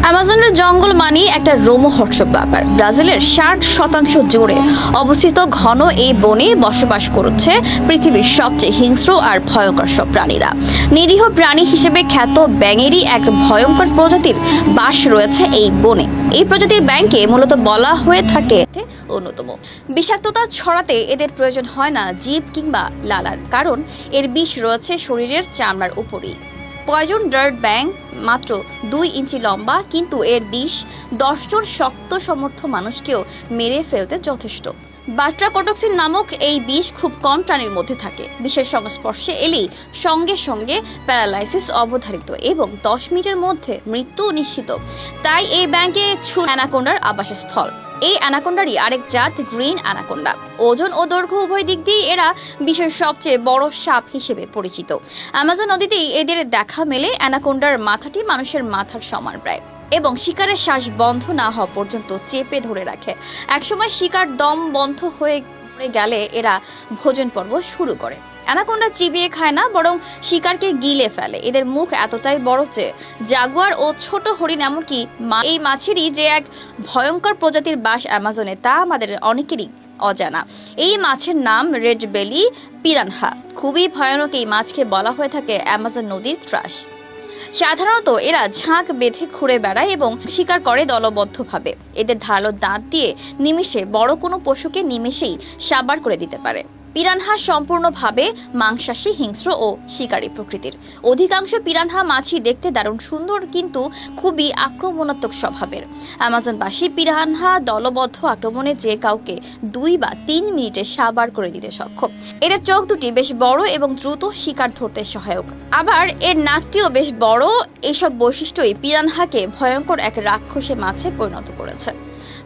অ্যামাজনের জঙ্গল মানি একটা রোমহর্ষক ব্যাপার। ব্রাজিলের 60% জুড়ে অবস্থিত ঘন এই বনে বসবাস করছে পৃথিবীর সবচেয়ে হিংস্র আর ভয়ঙ্কর সব প্রাণীরা। নিরীহ প্রাণী হিসেবে খ্যাত ব্যাঙেরই এক ভয়ঙ্কর প্রজাতির বাস রয়েছে এই বনে। এই প্রজাতির ব্যাঙকে মূলত বলা হয়ে থাকে অন্যতম। বিষাক্ততা ছড়াতে এদের প্রয়োজন হয় না জীব কিংবা লালার, কারণ এর বিষ রয়েছে শরীরের চামড়ার উপরেই। পয়জন ডার্ট ব্যাং মাত্র 2 ইঞ্চি লম্বা, কিন্তু এর বিষ 10 জন শক্ত সমর্থ মানুষকেও মেরে ফেলতে যথেষ্ট। বাস্ট্রাকোটক্সিন নামক এই বিষ খুব কম প্রাণীর মধ্যে থাকে। বিষের সংস্পর্শে এলেই সঙ্গে সঙ্গে প্যারালাইসিস অবধারিত এবং 10 মিনিটের মধ্যে মৃত্যু নিশ্চিত। তাই এই ব্যাংকে অ্যানাকোন্ডার আবাসস্থল। এই অ্যানাকোন্ডারই আরেক জাত গ্রিন অ্যানাকোন্ডা। ওজন ও দৈর্ঘ্য উভয় দিক দিয়ে এরা বিশ্বের সবচেয়ে বড় সাপ হিসেবে পরিচিত। অ্যামাজন নদীতেই এদের দেখা মেলে। অ্যানাকোন্ডার মাথাটি মানুষের মাথার সমান প্রায়, এবং শিকারের শ্বাস বন্ধ না হওয়া পর্যন্ত চেপে ধরে রাখে। একসময় শিকার দম বন্ধ হয়ে গেলে এরা ভোজন পর্ব শুরু করে। অ্যানাকোন্ডা চিবিয়ে খায় না, বরং শিকারকে গিলে ফেলে। এদের মুখ এতটাই বড় যে জাগুয়ার ও ছোট হরিণ, এমনকি এই মাছেরই যে এক ভয়ঙ্কর প্রজাতির বাস অ্যামাজনে, তা আমাদের অনেকেরই অজানা। এই মাছের নাম রেড বেলি পিরানহা। খুবই ভয়ানক এই মাছকে বলা হয়ে থাকে অ্যামাজন নদীর ত্রাস। সাধারণত এরা ঝাঁক বেঁধে ঘুরে বেড়ায় এবং শিকার করে দলবদ্ধভাবে। এদের ধারালো দাঁত দিয়ে নিমেষে বড় কোনো পশুকে নিমেষেই সাবার করে দিতে পারে। পিরানহা সম্পূর্ণভাবে মাংসাশী, হিংস্র ও শিকারী প্রকৃতির। অধিকাংশ পিরানহা মাছই দেখতে দারুণ সুন্দর, কিন্তু খুবই আক্রমণাত্মক স্বভাবের। অ্যামাজনবাসী পিরানহা দলবদ্ধ আক্রমণে যে কাউকে 2 বা 3 মিনিটে সাবার করে দিতে সক্ষম। এদের চোখ দুটি বেশ বড় এবং দ্রুত শিকার ধরতে সহায়ক। আবার এর নাকটিও বেশ বড়। এইসব বৈশিষ্ট্যই পিরানহাকে ভয়ঙ্কর এক রাক্ষসে মাছে পরিণত করেছে।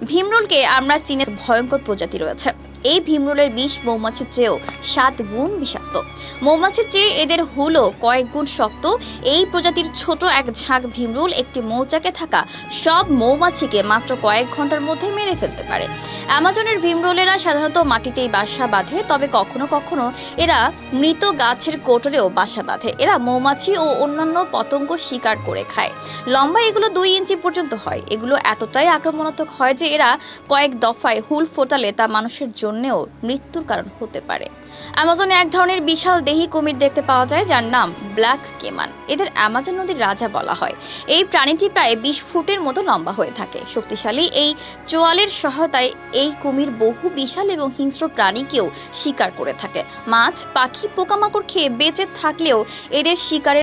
ভীমরুলকে আমরা চীনের ভয়ঙ্কর প্রজাতি রয়েছে। এই ভীমরুলের বিষ মৌমাছির চেয়েও 7 গুণ বিষাক্ত। মৌমাছির চেয়ে এদের হুলও কয়েক গুণ শক্ত। এই প্রজাতির ছোট এক ঝাঁক ভীমরুল একটি মৌচাকে থাকা সব মৌমাছিকে মাত্র কয়েক ঘন্টার মধ্যে মেরে ফেলতে পারে। অ্যামাজনের ভীমরুলেরা সাধারণত মাটিতেই বাসা বাঁধে, তবে কখনো কখনো এরা মৃত গাছের কোটরেও বাসা বাঁধে। এরা মৌমাছি ও অন্যান্য পতঙ্গ শিকার করে খায়। লম্বা এগুলো 2 ইঞ্চি পর্যন্ত হয়। এগুলো এতটাই আক্রমণাত্মক হয় যে এরা কয়েক দফায় হুল ফোটালে তা মানুষের জন্যও মৃত্যুর কারণ হতে পারে। অ্যামাজনে এক ধরনের বিশাল দেহী কুমির দেখতে পাওয়া যায়, যার নাম ব্ল্যাক কেমান। এদের অ্যামাজন নদীর রাজা বলা হয়। এই প্রাণীটি প্রায় 20 ফুটের মতো লম্বা হয়ে থাকে। শক্তিশালী এই চোয়ালের সহায়তায় এই কুমির বহু বিশাল এবং হিংস্র প্রাণীকেও শিকার করে থাকে। মাছ, পাখি, পোকামাকড় খেয়ে বেঁচে থাকলেও এদের শিকারের